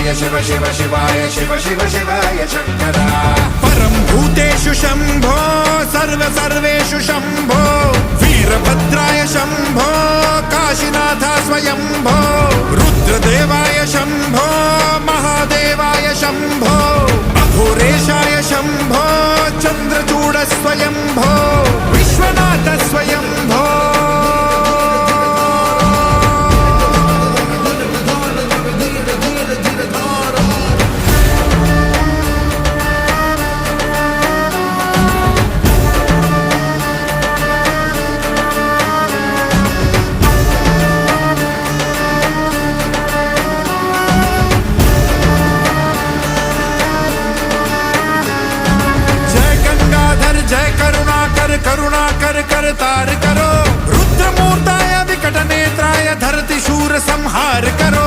शिवाय शिव शिव शिवाय शिव शिव शिवाय शंकर परम भूतेषु शंभो सर्व सर्वेषु शंभो वीरभद्राय शंभो काशीनाथ स्वयंभो रुद्रदेवाय शंभो महादेवाय शंभो अघोरेशाय शंभो चंद्रचूड स्वयंभो विश्वनाथ स्वयंभो जय करुणाकर करुणाकर कर तार करो रुद्रमूर्ताय विकट नेत्राय धरती शूर संहार करो